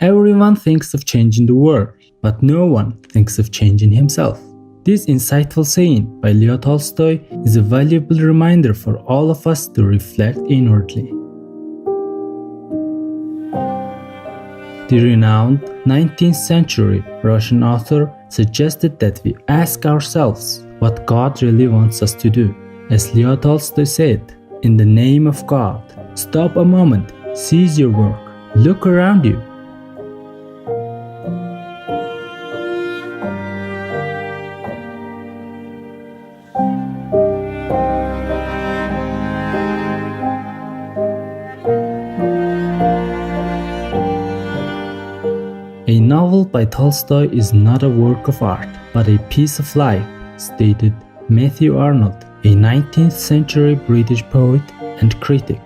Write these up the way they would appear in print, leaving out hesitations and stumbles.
Everyone thinks of changing the world, but no one thinks of changing himself. This insightful saying by Leo Tolstoy is a valuable reminder for all of us to reflect inwardly. The renowned 19th century Russian author suggested that we ask ourselves what God really wants us to do. As Leo Tolstoy said, "In the name of God, stop a moment, seize your work, look around you." A novel by Tolstoy is not a work of art, but a piece of life, stated Matthew Arnold, a 19th century British poet and critic.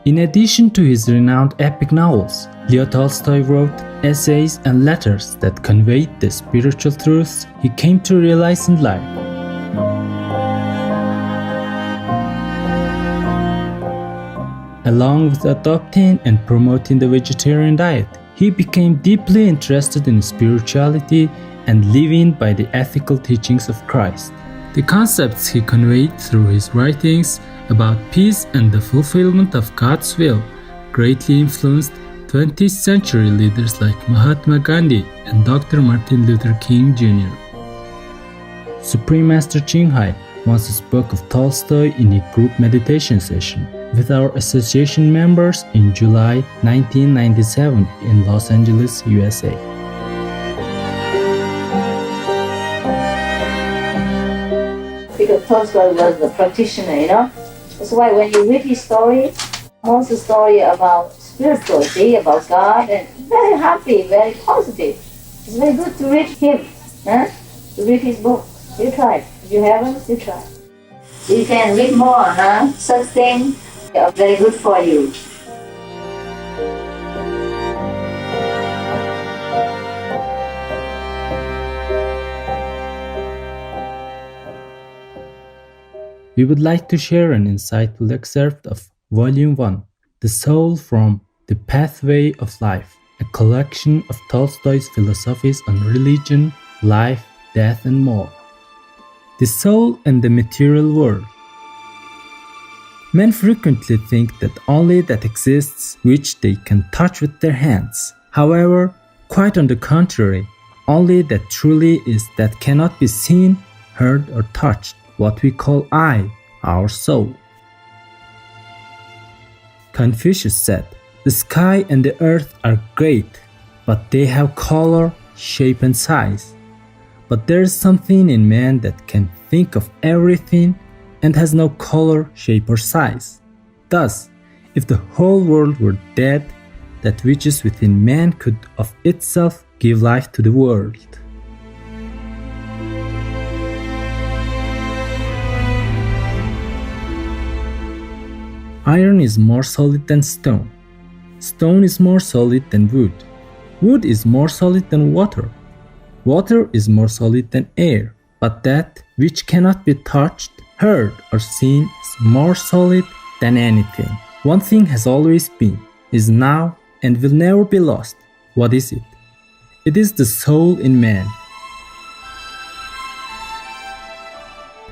In addition to his renowned epic novels, Leo Tolstoy wrote essays and letters that conveyed the spiritual truths he came to realize in life. Along with adopting and promoting the vegetarian diet, he became deeply interested in spirituality and living by the ethical teachings of Christ. The concepts he conveyed through his writings about peace and the fulfillment of God's will greatly influenced 20th century leaders like Mahatma Gandhi and Dr. Martin Luther King Jr. Supreme Master Ching Hai once spoke of Tolstoy in a group meditation session with our association members in July 1997 in Los Angeles, USA. Because Tolstoy was a practitioner, That's why when you read his story, most of the story about spirituality, about God, and very happy, very positive. It's very good to read him, to read his book. You try. If you haven't, you try. You can read more, Such things are very good for you. We would like to share an insightful excerpt of Volume 1, The Soul from The Pathway of Life, a collection of Tolstoy's philosophies on religion, life, death, and more. The soul and the material world. Men frequently think that only that exists which they can touch with their hands. However, quite on the contrary, only that truly is that cannot be seen, heard, or touched, what we call I, our soul. Confucius said, "The sky and the earth are great, but they have color, shape, and size. But there is something in man that can think of everything and has no color, shape, or size. Thus, if the whole world were dead, that which is within man could of itself give life to the world." Iron is more solid than stone. Stone is more solid than wood. Wood is more solid than water. Water is more solid than air. But that which cannot be touched, heard, or seen is more solid than anything. One thing has always been, is now, and will never be lost. What is it? It is the soul in man.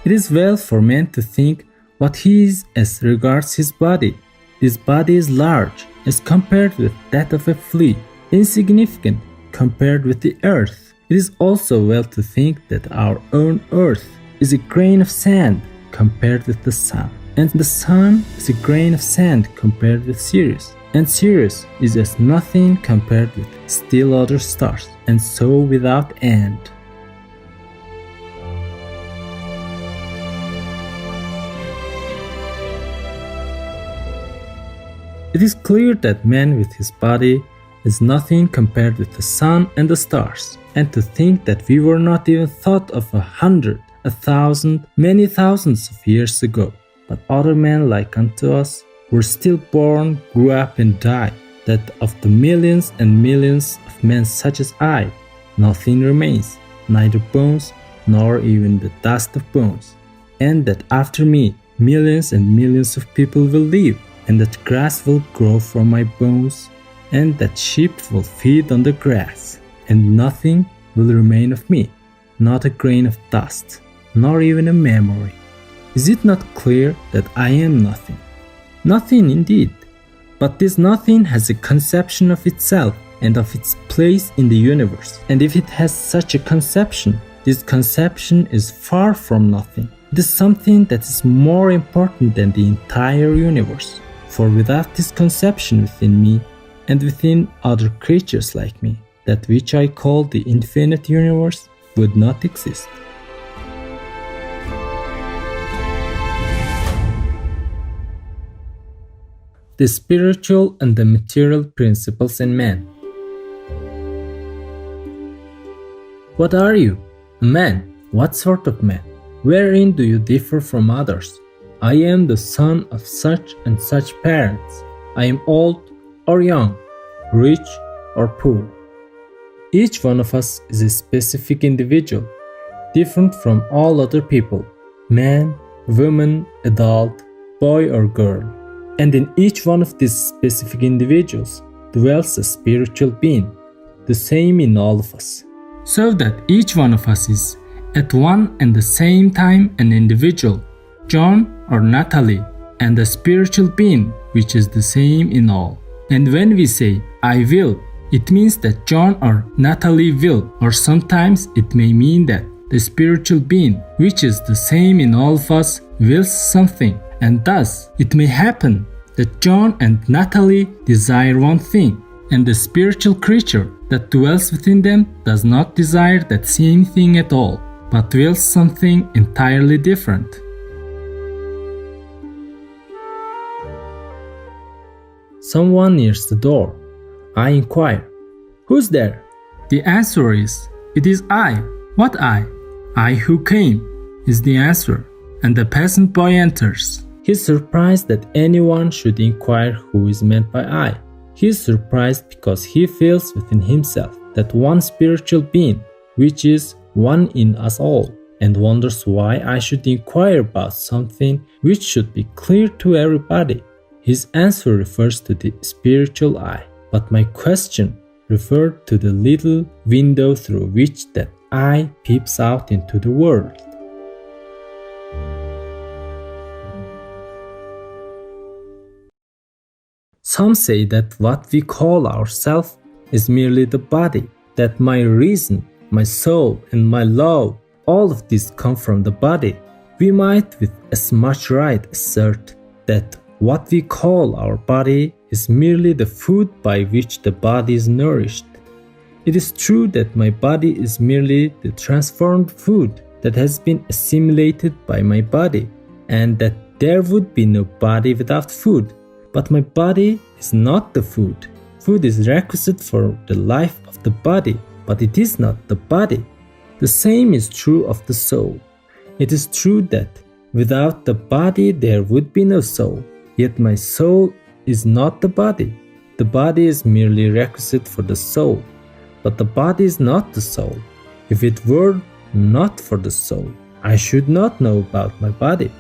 It is well for man to think what he is as regards his body. This body is large as compared with that of a flea, insignificant compared with the earth. It is also well to think that our own earth is a grain of sand compared with the sun, and the sun is a grain of sand compared with Sirius, and Sirius is as nothing compared with still other stars, and so without end. It is clear that man with his body is nothing compared with the sun and the stars, and to think that we were not even thought of 100, 1,000, many thousands of years ago, but other men like unto us were still born, grew up, and died, that of the millions and millions of men such as I, nothing remains, neither bones nor even the dust of bones, and that after me millions and millions of people will live, and that grass will grow from my bones, and that sheep will feed on the grass, and nothing will remain of me, not a grain of dust, nor even a memory. Is it not clear that I am nothing? Nothing indeed, but this nothing has a conception of itself and of its place in the universe. And if it has such a conception, this conception is far from nothing. It is something that is more important than the entire universe. For without this conception within me and within other creatures like me, that which I call the infinite universe would not exist. The spiritual and the material principles in man. What are you? A man. What sort of man? Wherein do you differ from others? I am the son of such and such parents. I am old or young, rich or poor. Each one of us is a specific individual, different from all other people, man, woman, adult, boy or girl. And in each one of these specific individuals dwells a spiritual being, the same in all of us. So that each one of us is, at one and the same time, an individual, John or Natalie, and a spiritual being which is the same in all. And when we say, I will, it means that John or Natalie will, or sometimes it may mean that the spiritual being, which is the same in all of us, wills something. And thus, it may happen that John and Natalie desire one thing, and the spiritual creature that dwells within them does not desire that same thing at all, but wills something entirely different. Someone nears the door. I inquire, "Who's there?" The answer is, "It is I." "What I?" "I who came," is the answer, and the peasant boy enters. He is surprised that anyone should inquire who is meant by I. He is surprised because he feels within himself that one spiritual being, which is one in us all, and wonders why I should inquire about something which should be clear to everybody. His answer refers to the spiritual eye, but my question referred to the little window through which that eye peeps out into the world. Some say that what we call ourselves is merely the body, that my reason, my soul, and my love, all of these come from the body. We might with as much right assert that what we call our body is merely the food by which the body is nourished. It is true that my body is merely the transformed food that has been assimilated by my body, and that there would be no body without food. But my body is not the food. Food is requisite for the life of the body, but it is not the body. The same is true of the soul. It is true that without the body there would be no soul. Yet my soul is not the body. The body is merely requisite for the soul, but the body is not the soul. If it were not for the soul, I should not know about my body.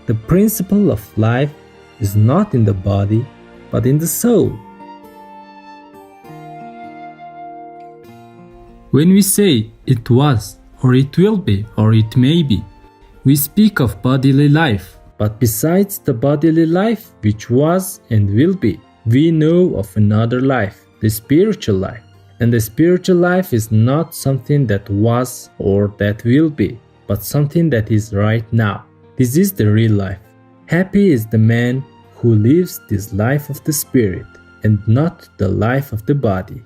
The principle of life is not in the body, but in the soul. When we say it was, or it will be, or it may be, we speak of bodily life. But besides the bodily life which was and will be, we know of another life, the spiritual life. And the spiritual life is not something that was or that will be, but something that is right now. This is the real life. Happy is the man who lives this life of the spirit and not the life of the body.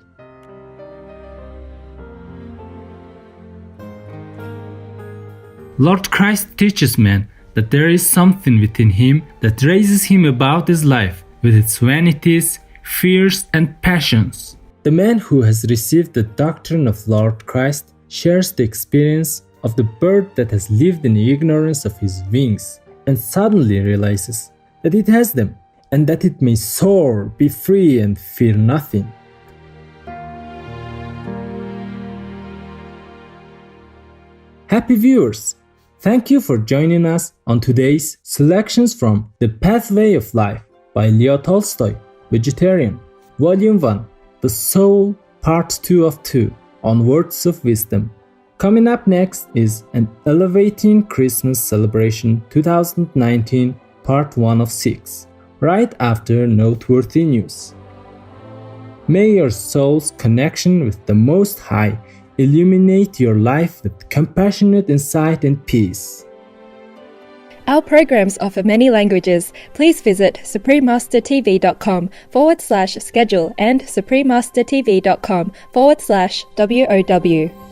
Lord Christ teaches man that there is something within him that raises him about his life with its vanities, fears, and passions. The man who has received the doctrine of Lord Christ shares the experience of the bird that has lived in ignorance of his wings and suddenly realizes that it has them and that it may soar, be free, and fear nothing. Happy viewers! Thank you for joining us on today's selections from The Pathway of Life by Leo Tolstoy, Vegetarian, Volume 1. The Soul, Part 2 of 2, on Words of Wisdom. Coming up next is an Elevating Christmas Celebration 2019, Part 1 of 6, right after Noteworthy News. May your soul's connection with the Most High illuminate your life with compassionate insight and peace. Our programs offer many languages. Please visit suprememastertv.com/schedule and suprememastertv.com/WOW.